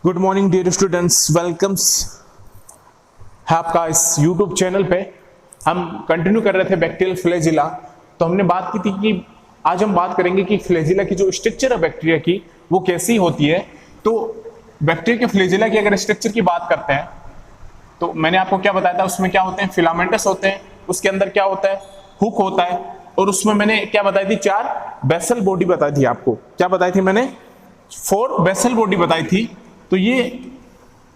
Good morning dear students, welcomes है आपका इस यूट्यूब चैनल पे। हम कंटिन्यू कर रहे थे बैक्टीरियल फ्लैजिला। तो हमने बात की थी कि आज हम बात करेंगे कि फ्लैजिला की जो स्ट्रक्चर है बैक्टीरिया की वो कैसी होती है। तो बैक्टीरिया के फ्लैजिला की अगर स्ट्रक्चर की बात करते हैं तो मैंने आपको क्या बताया था, उसमें क्या होते हैं, फिलामेंटस होते हैं, उसके अंदर क्या होता है, हुक होता है, और उसमें मैंने क्या बताई थी, 4 बेसल बॉडी बताई थी। आपको क्या बताई थी मैंने, 4 बेसल बॉडी बताई थी। तो ये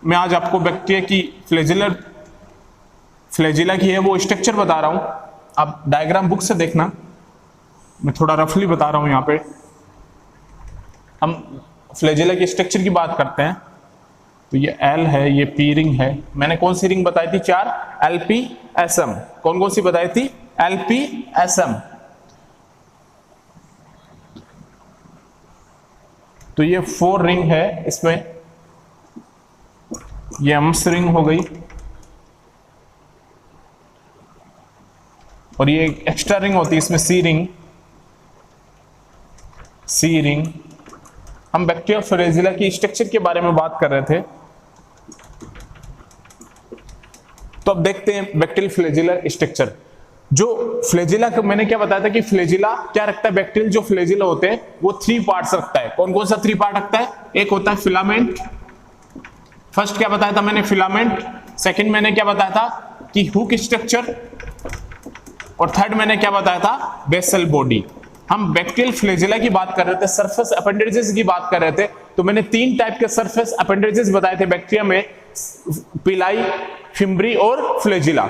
मैं आज आपको बैक्टीरिया की फ्लैजिला की है वो स्ट्रक्चर बता रहा हूं। आप डायग्राम बुक से देखना, मैं थोड़ा रफली बता रहा हूं। यहां पे हम फ्लैजिला की स्ट्रक्चर की बात करते हैं तो ये एल है, ये पी रिंग है। मैंने कौन सी रिंग बताई थी, 4 LPSM। कौन कौन सी बताई थी, LPSM। तो ये 4 रिंग है, इसमें ये एम्स रिंग हो गई और ये एक्स्ट्रा रिंग होती है इसमें सी रिंग। हम बैक्टीरिया फ्लैजिला की स्ट्रक्चर के बारे में बात कर रहे थे। तो अब देखते हैं बैक्टीरियल फ्लैजिला स्ट्रक्चर। जो फ्लैजिला का मैंने क्या बताया था कि फ्लैजिला क्या रखता है, बैक्टीरियल जो फ्लैजिला होते हैं वो 3 पार्ट्स रखता है। कौन कौन सा 3 पार्ट रखता है, एक होता है फिलामेंट, फर्स्ट क्या बताया था मैंने, फिलामेंट। सेकंड मैंने क्या बताया था कि हुक स्ट्रक्चर, और थर्ड मैंने क्या बताया था, बेसल बॉडी। हम बैक्टीरियल फ्लैजिला की बात कर रहे थे, सरफेस अपेंडेजेस की बात कर रहे थे। तो मैंने 3 टाइप के सरफेस अपेंडेजेस बताए थे बैक्टीरिया में, पिलाई, फिम्ब्री और फ्लैजिला।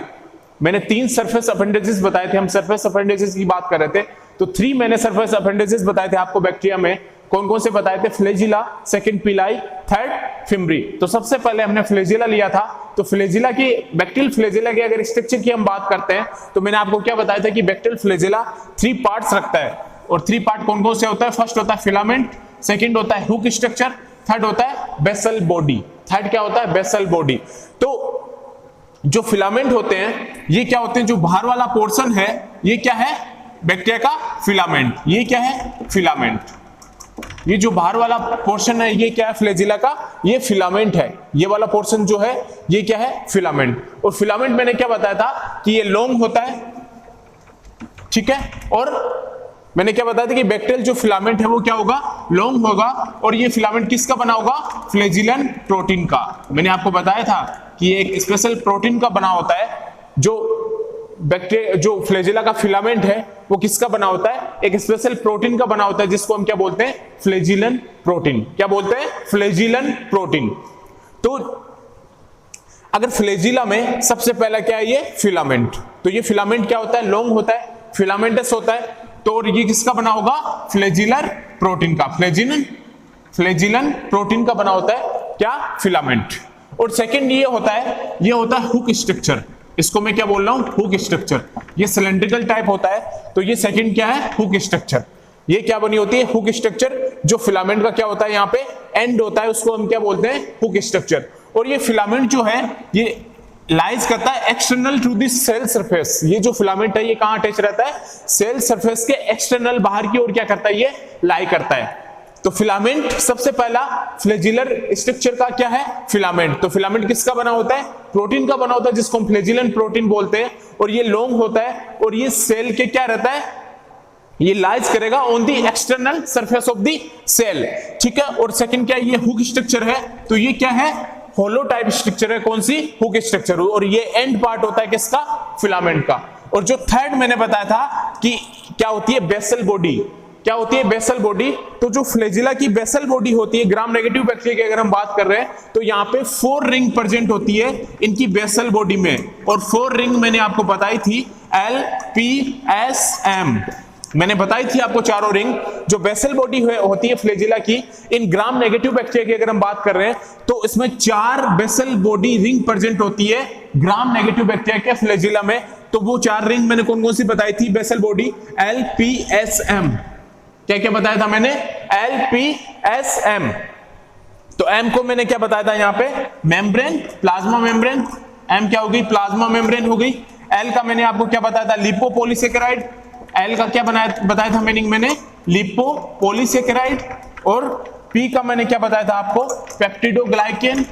मैंने 3 सरफेस अपेंडेजेस बताए थे। हम सरफेस अपेंडेजेस की बात कर रहे थे तो 3 मैंने सरफेस अपेंडेजेस बताए थे आपको बैक्टीरिया में। कौन कौन से बताए थे, फ्लैजिला, सेकंड पिलाई, थर्ड फिम्ब्री। तो सबसे पहले हमने फ्लैजिला लिया था। तो फ्लैजिला की, बैक्टीरियल फ्लैजिला की अगर स्ट्रक्चर की हम बात करते हैं तो मैंने आपको क्या बताया था कि बैक्टीरियल फ्लैजिला 3 पार्ट्स रखता है। और 3 पार्ट कौन कौन से होता है, फर्स्ट होता है फिलामेंट, सेकंड होता है हुक स्ट्रक्चर, थर्ड होता है बेसल बॉडी। थर्ड क्या होता है, बेसल बॉडी। तो जो फिलामेंट होते हैं ये क्या होते हैं, जो बाहर वाला पोर्शन है ये क्या है, बैक्टीरिया का फिलामेंट। ये क्या है, फिलामेंट। ये जो बाहर वाला पोर्शन है ये क्या है, फ्लैजिला का, ये फिलामेंट है। ये वाला पोर्शन जो है ये क्या है, फिलामेंट। और फिलामेंट मैंने क्या बताया था कि ये लॉन्ग होता है, ठीक है। और मैंने क्या बताया था कि बैक्टीरियल जो फिलामेंट है वो क्या होगा, लॉन्ग होगा। और ये फिलामेंट किसका बना होगा, फ्लैजिलन प्रोटीन का। मैंने आपको बताया था कि ये एक स्पेशल प्रोटीन का बना होता है। जो बैक्टीरिया, जो फ्लैजिला का फिलामेंट है वो किसका बना होता है, एक स्पेशल प्रोटीन का बना होता है, जिसको हम क्या बोलते हैं, फ्लैजिलन प्रोटीन। क्या बोलते हैं, फ्लैजिलन प्रोटीन। तो अगर फ्लैजिला में सबसे पहला क्या है, ये फिलामेंट। तो ये फिलामेंट क्या होता है, लॉन्ग होता है, फिलामेंटस होता है। तो ये किसका बना होगा, फ्लैजिलर प्रोटीन का, फ्लैजिलन प्रोटीन का बना होता है क्या, फिलामेंट। और सेकंड ये होता है हुक स्ट्रक्चर। इसको मैं क्या बोल रहा हूं, हुक स्ट्रक्चर। ये सिलेंड्रिकल टाइप होता है। तो ये सेकंड क्या है, हुक स्ट्रक्चर। ये क्या बनी होती है, हुक स्ट्रक्चर। जो फिलामेंट का क्या होता है, यहाँ पे एंड होता है, उसको हम क्या बोलते हैं, हुक स्ट्रक्चर। और ये फिलामेंट जो है ये लाइज करता है external to the cell surface. ये जो फिलामेंट है ये कहां अटैच रहता है, सेल सरफेस के एक्सटर्नल, बाहर की ओर क्या करता है, ये लाई करता है। तो फिलामेंट सबसे पहला फ्लैजिलर स्ट्रक्चर का क्या है, फिलामेंट। तो फिलामेंट किसका बना होता है, प्रोटीन का बना होता है, जिसको हम फ्लैजिलन प्रोटीन बोलते हैं। और ये लॉन्ग होता है और ये सेल के क्या रहता है, ये लाइज करेगा on the external surface of the cell, ठीक है। और सेकंड क्या है, ये हुक स्ट्रक्चर है। तो ये क्या है, होलो टाइप स्ट्रक्चर है, कौन सी, हुक स्ट्रक्चर। और ये एंड पार्ट होता है किसका, फिलामेंट का। और जो थर्ड मैंने बताया था कि क्या होती है, बेसल बॉडी। क्या होती है, बेसल बॉडी। तो जो फ्लैजिला की बेसल बॉडी होती है, ग्राम नेगेटिव बैक्टीरिया की अगर हम बात कर रहे हैं तो यहाँ पे 4 रिंग प्रेजेंट होती है इनकी बेसल बॉडी में। और 4 रिंग मैंने आपको बताई थी, LPSM। मैंने बताई थी आपको चारों रिंग। जो बेसल बॉडी होती है फ्लैजिला की, इन ग्राम नेगेटिव बैक्टीरिया की अगर हम बात कर रहे हैं तो इसमें 4 बेसल बॉडी रिंग प्रेजेंट होती है ग्राम नेगेटिव बैक्टीरिया के फ्लैजिला में। तो वो 4 रिंग मैंने कौन कौन सी बताई थी, बेसल बॉडी, LPSM। क्या क्या बताया था मैंने, LPSM। तो M को मैंने क्या बताया था, यहाँ पे मेम्ब्रेन, प्लाज्मा मेम्ब्रेन। M क्या होगी, प्लाज्मा मेम्ब्रेन हो गई। L का मैंने आपको क्या बताया था, लिपोपॉलीसेकेराइड। L का क्या बताया था मीनिंग मैंने, लिपोपॉलीसेकेराइड। और पी का मैंने क्या बताया था आपको, पेप्टिडोग्लाइकेन।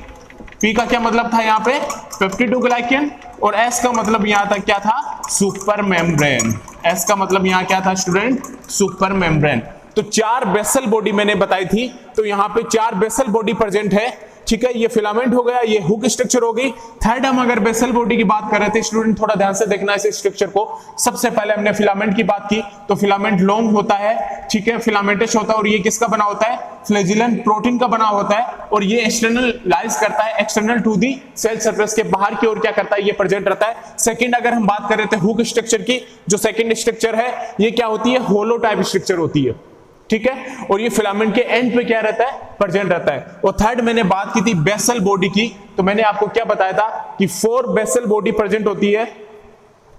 पी का क्या मतलब था यहाँ पे, पेप्टिडोग्लाइकेन। और एस का मतलब यहाँ था क्या था, सुपर मेम्ब्रेन। एस का मतलब यहाँ क्या था स्टूडेंट, सुपर मेम्ब्रेन। तो 4 बेसल बॉडी मैंने बताई थी, तो यहाँ पे 4 बेसल बॉडी प्रेजेंट है, ठीक है। ये फिलामेंट हो गया, ये हुक स्ट्रक्चर हो गई। थर्ड हम अगर बेसल बॉडी की बात कर रहे थे स्टूडेंट, थोड़ा ध्यान से देखना इस स्ट्रक्चर को। सबसे पहले हमने फिलामेंट की बात की, तो फिलामेंट लॉन्ग होता है, ठीक है, फिलामेंटस होता है। और ये किसका बना होता है, फ्लैजिलन प्रोटीन का बना होता है। और ये एक्सटर्नल लाइज करता है, external to the cell surface के बाहर की ओर क्या करता है, ये प्रेजेंट रहता है। सेकंड अगर हम बात कर रहे थे हुक स्ट्रक्चर की, जो सेकंड स्ट्रक्चर है ये क्या होती है, होलो टाइप स्ट्रक्चर होती है, ठीक है। और ये फिलामेंट के एंड पे क्या रहता है, प्रेजेंट रहता है। और थर्ड मैंने बात की थी बेसल बॉडी की, तो मैंने आपको क्या बताया था कि 4 बेसल बॉडी प्रेजेंट होती है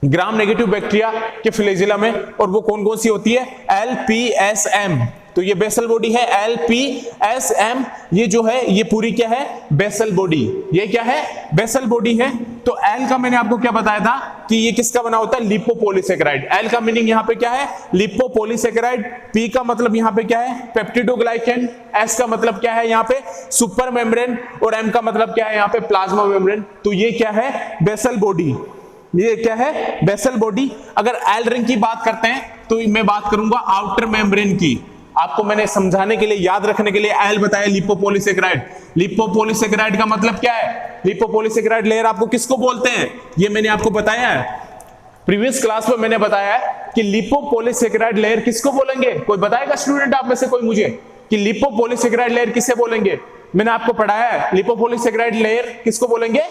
ग्राम नेगेटिव बैक्टीरिया के फ्लैजिला में। और वो कौन कौन सी होती है, LPSM। तो ये बेसल बॉडी है LPSM, ये जो है ये पूरी क्या है, बेसल बॉडी। ये क्या है, बेसल बॉडी है। तो एल का मैंने आपको क्या बताया था कि ये किसका बना होता है, लिपोपॉलीसेकेराइड। एल का मीनिंग यहाँ पे क्या है, लिपोपॉलीसेकेराइड। पी का मतलब यहाँ पे क्या है, पेप्टिडोग्लाइकेन। एस का मतलब क्या है यहाँ पे, सुपर मेम्ब्रेन। और एम का मतलब क्या है यहाँ पे, प्लाज्मा मेम्ब्रेन। तो ये क्या है, बेसल बॉडी। ये क्या है, बेसल बॉडी। अगर एल रिंग की बात करते हैं तो मैं बात करूंगा आउटर मेम्ब्रेन की। आपको मैंने समझाने के लिए, याद रखने के लिए एल बताया, लिपोपॉलीसेकेराइड। लिपोपॉलीसेकेराइड का मतलब क्या है, लिपोपॉलीसेकेराइड लेयर आपको किसको बोलते हैं, ये मैंने आपको बताया है प्रीवियस क्लास में। मैंने बताया है कि लिपोपॉलीसेकेराइड लेयर किसको बोलेंगे, कोई बताएगा स्टूडेंट आप में से कोई मुझे कि लिपोपॉलीसेकेराइड लेयर किसे बोलेंगे। मैंने आपको पढ़ाया है लिपोपॉलीसेकेराइड लेयर किसको बोलेंगे,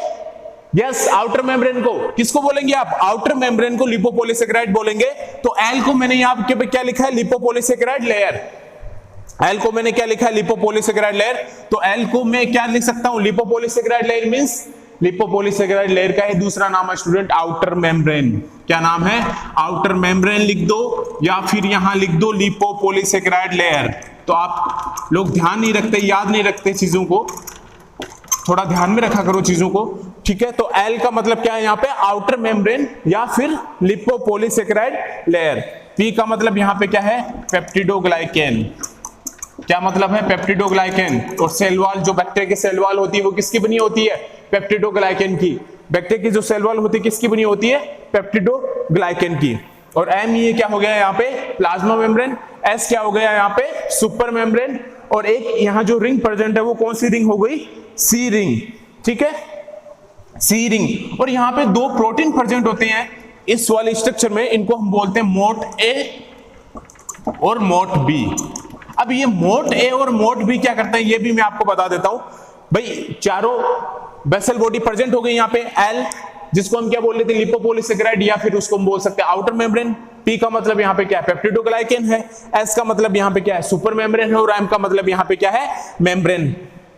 यस, आउटर मेम्ब्रेन को। किसको बोलेंगे आप, आउटर मेम्ब्रेन को लिपोपॉलीसेकेराइड बोलेंगे। तो एल को मैंने यहाँ पे क्या लिखा है, लिपोपॉलीसेकेराइड लेयर। एल को मैंने क्या लिखा है, लिपोपॉलीसेकेराइड लेयर। तो एल को मैं क्या लिख सकता हूं, lipopolysaccharide layer means, lipopolysaccharide layer का ही दूसरा नाम है स्टूडेंट आउटर मेम्ब्रेन। क्या नाम है, आउटर मेम्ब्रेन लिख दो, या फिर यहां लिख दो लिपोपॉलीसेकेराइड लेयर। तो आप लोग ध्यान नहीं रखते, याद नहीं रखते चीजों को, थोड़ा ध्यान में रखा करो चीजों को, ठीक है। तो एल का मतलब क्या है यहाँ पे, आउटर मेम्ब्रेन या फिर लिपोपॉलीसेकेराइड लेयर। पी का मतलब यहाँ पे क्या है, पेप्टिडोग्लाइकेन। क्या मतलब है, पेप्टिडोग्लाइकेन। और सेल वॉल, जो बैक्टीरिया की सेल वॉल होती है वो किसकी बनी होती है, पेप्टिडोग्लाइकेन की। बैक्टीरिया की जो सेल वॉल होती है किसकी बनी होती है, पेप्टिडोग्लाइकेन की। और एम ये क्या हो गया यहाँ पे, प्लाज्मा मेम्ब्रेन। एस क्या हो गया यहाँ पे, सुपर मेम्ब्रेन। और एक यहाँ जो रिंग प्रेजेंट है वो कौन सी रिंग हो गई, सी रिंग, ठीक है, सी रिंग। और यहाँ पे 2 प्रोटीन प्रेजेंट होते हैं इस वाले स्ट्रक्चर में, इनको हम बोलते हैं मोट ए और मोट बी। अब ये मोट ए और मोट बी क्या करते हैं ये भी मैं आपको बता देता हूं। भाई चारों बेसल बॉडी प्रेजेंट हो गई यहाँ पे, एल जिसको हम क्या बोल रहे थे, लिपोपॉलीसेकेराइड, या फिर उसको हम बोल सकते हैं आउटर मेम्ब्रेन। पी का मतलब यहाँ पे क्या है, पेप्टिडोग्लाइकेन है। एस का मतलब यहाँ पे क्या है, सुपर मेम्ब्रेन है। और एम का मतलब यहाँ पे क्या है, मेम्ब्रेन,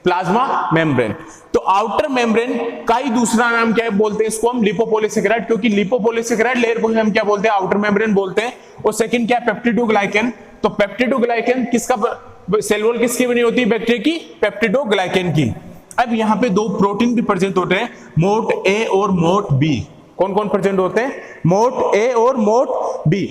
प्लाज्मा मेम्ब्रेन। तो आउटर मेम्ब्रेन का ही दूसरा नाम क्या है, बोलते हैं इसको हम लिपोपॉलीसेकेराइड, क्योंकि लिपोपॉलीसेकेराइड लेयर को हम क्या बोलते हैं, आउटर मेम्ब्रेन बोलते हैं। और सेकंड क्या है, पेप्टिडोग्लाइकेन। तो पेप्टिडोग्लाइकेन किसका सेल वॉल किसकी बनी होती है, बैक्टीरिया की, पेप्टिडोग्लाइकेन की। अब यहाँ पे 2 प्रोटीन भी प्रेजेंट होते हैं, मोट ए और मोट बी। कौन कौन प्रेजेंट होते हैं, मोट ए और मोट बी।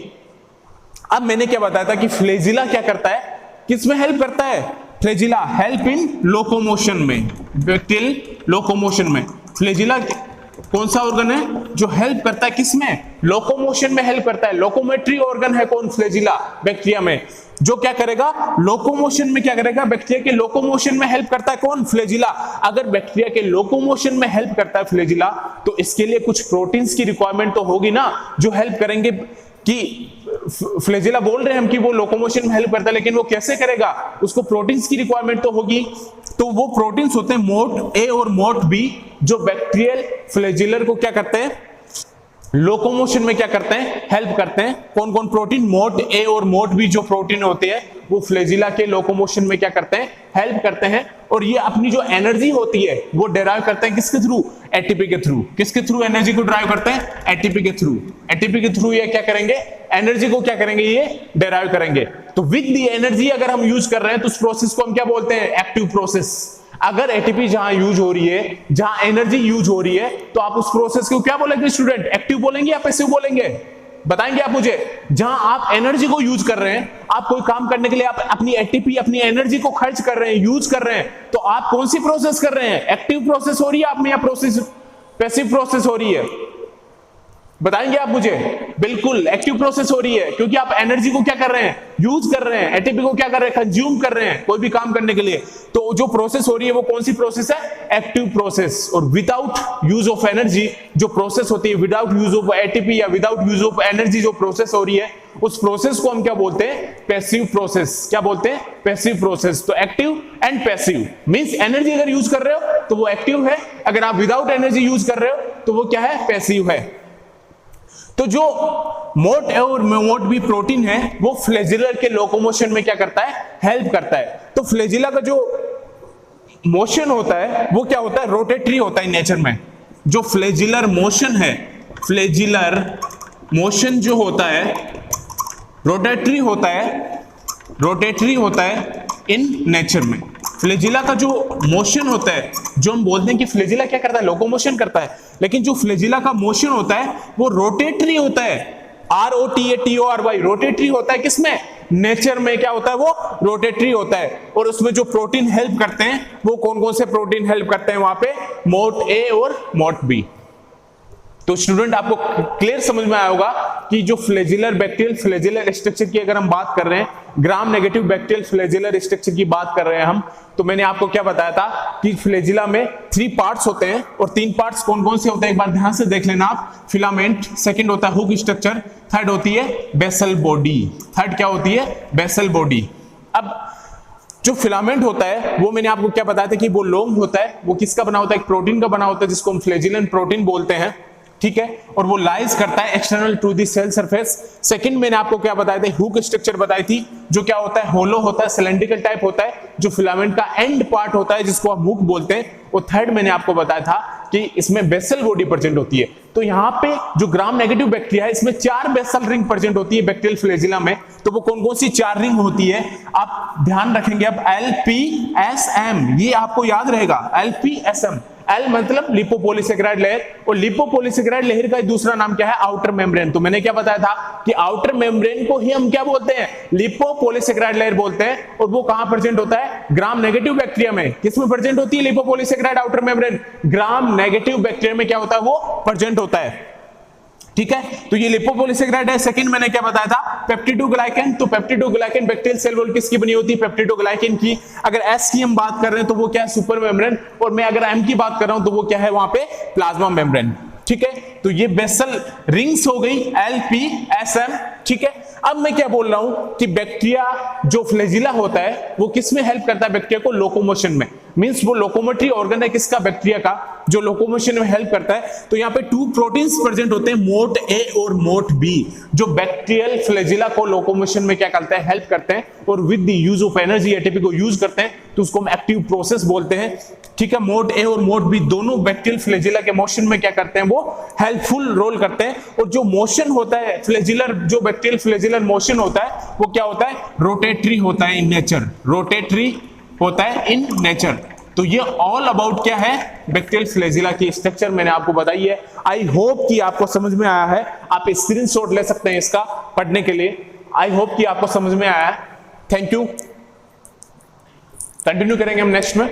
अब मैंने क्या बताया था कि फ्लैजिला क्या करता है, किसमें हेल्प करता है, फ्लैजिला हेल्प इन लोकोमोशन में, बैक्टीरियल लोकोमोशन में। फ्लैजिला कौन सा ऑर्गन है जो हेल्प करता है किसमें, लोकोमोशन में हेल्प करता है। लोकोमेट्री ऑर्गन है कौन, फ्लैजिला, बैक्टीरिया में, जो क्या करेगा, लोकोमोशन में क्या करेगा, बैक्टीरिया के लोकोमोशन में हेल्प करता है कौन, फ्लैजिला। अगर बैक्टीरिया के लोकोमोशन में हेल्प करता है फ्लैजिला, तो इसके लिए कुछ प्रोटीन्स की रिक्वायरमेंट तो होगी ना, जो हेल्प करेंगे। कि फ्लैजिला बोल रहे हैं हम कि वो लोकोमोशन में हेल्प करता है, लेकिन वो कैसे करेगा, उसको प्रोटीन्स की रिक्वायरमेंट तो होगी। तो वो प्रोटीन्स होते हैं मोट ए और मोट बी, जो बैक्टीरियल फ्लैजिलर को क्या करते हैं, लोकोमोशन में क्या करते हैं, हेल्प करते हैं। कौन कौन प्रोटीन, मोट ए और मोट बी जो प्रोटीन होते हैं वो फ्लैजिला के लोकोमोशन में क्या करते हैं, हेल्प करते हैं। और ये अपनी जो एनर्जी होती है वो डिराइव करते हैं किसके थ्रू, एटीपी के थ्रू। किसके थ्रू एनर्जी को डिराइव करते हैं, एटीपी के थ्रू। एटीपी के थ्रू ये क्या करेंगे, एनर्जी को क्या करेंगे, ये डिराइव करेंगे। तो विद द एनर्जी अगर हम यूज कर रहे हैं तो उस प्रोसेस को हम क्या बोलते हैं, एक्टिव प्रोसेस। अगर एटीपी जहां यूज हो रही है, जहां एनर्जी यूज हो रही है, तो आप उस प्रोसेस को क्या बोलेंगे स्टूडेंट, एक्टिव बोलेंगे या पैसिव बोलेंगे, बताएंगे आप मुझे? जहां आप एनर्जी को यूज कर रहे हैं, आप कोई काम करने के लिए आप अपनी एटीपी, अपनी एनर्जी को खर्च कर रहे हैं, यूज कर रहे हैं, तो आप कौन सी प्रोसेस कर रहे हैं? एक्टिव प्रोसेस हो रही है आप में या प्रोसेस पैसिव प्रोसेस हो रही है? बताएंगे आप मुझे? बिल्कुल एक्टिव प्रोसेस हो रही है, क्योंकि आप एनर्जी को क्या कर रहे हैं? यूज कर रहे हैं। एटीपी को क्या कर रहे हैं? कंज्यूम कर रहे हैं कोई भी काम करने के लिए। तो जो प्रोसेस हो रही है वो कौन सी प्रोसेस है? Active process. और विदाउट यूज ऑफ एनर्जी जो प्रोसेस होती है, विदाउट यूज ऑफ एटीपी या विदाउट यूज ऑफ एनर्जी जो प्रोसेस हो रही है, उस प्रोसेस को हम क्या बोलते हैं? Passive process. क्या बोलते हैं? Passive process. तो active and passive means energy अगर यूज कर रहे हो तो वो एक्टिव है, अगर आप विदाउट एनर्जी यूज कर रहे हो तो वो क्या है? पैसिव है। तो जो मोट ए और मोट बी प्रोटीन है वो फ्लैजिलर के लोकोमोशन में क्या करता है? हेल्प करता है। तो फ्लैजिला का जो मोशन होता है वो क्या होता है? रोटेटरी होता है नेचर में। जो फ्लैजिलर मोशन है, फ्लैजिलर मोशन जो होता है रोटेटरी होता है, रोटेटरी होता है इन नेचर में। फ्लैजिला का जो मोशन होता है, जो हम बोलते हैं कि फ्लैजिला क्या करता है? लोकोमोशन करता है, लेकिन जो फ्लैजिला का मोशन होता है वो रोटेटरी होता है। ROTATORY रोटेटरी होता है। किसमें? नेचर में क्या होता है? वो रोटेटरी होता है। और उसमें जो प्रोटीन हेल्प करते हैं वो कौन कौन से प्रोटीन हेल्प करते हैं वहां पे? मोट ए और मोट बी। तो स्टूडेंट आपको क्लियर समझ में आया होगा कि जो फ्लैजिलर बैक्टीरियल फ्लैजिलर स्ट्रक्चर की अगर हम बात कर रहे हैं, gram negative bacterial flagellar structure की बात कर रहे हैं हम, तो मैंने आपको क्या बताया था कि फ्लैजिला में 3 पार्ट्स होते हैं और 3 पार्ट्स कौन कौन से होते हैं एक बार ध्यान से देख लेना आप। फिलामेंट, सेकंड होता है हुक स्ट्रक्चर, थर्ड होती है बेसल बॉडी। थर्ड क्या होती है? Basal body. अब जो फिलामेंट होता है वो मैंने आपको क्या बताया था कि वो लॉन्ग होता है। वो किसका बना होता है? एक प्रोटीन का बना होता है जिसको हम फ्लैजिलन प्रोटीन बोलते हैं, ठीक है। और वो लाइज करता है external to the cell surface. Second मैंने आपको क्या बताया था? हुक स्ट्रक्चर बताई थी, जो क्या होता है? होलो होता है, सिलेंड्रिकल टाइप होता है, जो फिलामेंट का एंड पार्ट होता है जिसको हम हुक बोलते हैं। और थर्ड मैंने आपको बताया था कि इसमें बेसल बॉडी प्रेजेंट होती है। तो यहाँ पे जो ग्राम नेगेटिव बैक्टीरिया है इसमें 4 बेसल रिंग प्रेजेंट होती है बैक्टीरियल फ्लैजिला में। तो वो कौन कौन सी 4 रिंग होती है आप ध्यान रखेंगे। अब LPSM ये आपको याद रहेगा। LPSM, L मतलब लिपोपॉलीसेकेराइड लेयर, और लिपोपॉलीसेकेराइड लेयर का दूसरा नाम क्या है? Outer membrane. तो मैंने क्या बताया था कि आउटर मेम्ब्रेन को ही हम क्या बोलते हैं? लिपोपॉलीसेकेराइड लेयर बोलते हैं। और वो कहां प्रेजेंट होता है? ग्राम नेगेटिव बैक्टीरिया में। किसमें प्रेजेंट होती है lipopolysaccharide outer membrane? Gram negative bacteria में क्या होता है? वो प्रेजेंट होता है, ठीक है। तो ये लिपोपॉलीसेकेराइड है। सेकंड मैंने क्या बताया था? पेप्टिडोग्लाइकन। तो पेप्टिडोग्लाइकन बैक्टीरियल सेल वॉल किसकी बनी होती है? पेप्टिडोग्लाइकन की। अगर एस की हम बात कर रहे हैं तो वो क्या है? Super membrane. और मैं अगर एम की बात कर रहा हूं तो वो क्या है वहां पे? प्लाज्मा मेम्ब्रेन, ठीक है। तो ये बेसल रिंग्स हो गई LPSM, ठीक है। अब मैं क्या बोल रहा हूं कि बैक्टीरिया जो फ्लैजिला होता है वो किस में हेल्प करता है? बैक्टीरिया को लोकोमोशन में। मींस वो लोकोमोटरी ऑर्गन है किसका? बैक्टीरिया का, जो लोकोमोशन में हेल्प करता है। तो यहाँ पे 2 प्रोटीन्स प्रेजेंट होते हैं, मोट ए और मोट बी, जो बैक्टीरियल फ्लैजिला को लोकोमोशन में क्या करते हैं? हेल्प करते हैं। और with the use of energy ATP को यूज करते हैं, तो उसको हम एक्टिव प्रोसेस बोलते हैं, ठीक है। मोट ए और मोट बी दोनों बैक्टीरियल फ्लैजिला के मोशन में क्या करते हैं? वो हेल्पफुल रोल करते हैं। और जो मोशन होता है फ्लैजिलर, जो बैक्टीरियल फ्लैजिलर मोशन होता है वो क्या होता है? रोटेटरी होता है इन नेचर, रोटेटरी होता है इन नेचर। तो ये ऑल अबाउट क्या है? बैक्टीरियल फ्लैजिला की स्ट्रक्चर मैंने आपको बताई है। आई होप कि आपको समझ में आया है। आप स्क्रीनशॉट ले सकते हैं इसका पढ़ने के लिए। आई होप कि आपको समझ में आया है। Thank you. कंटिन्यू करेंगे हम नेक्स्ट में।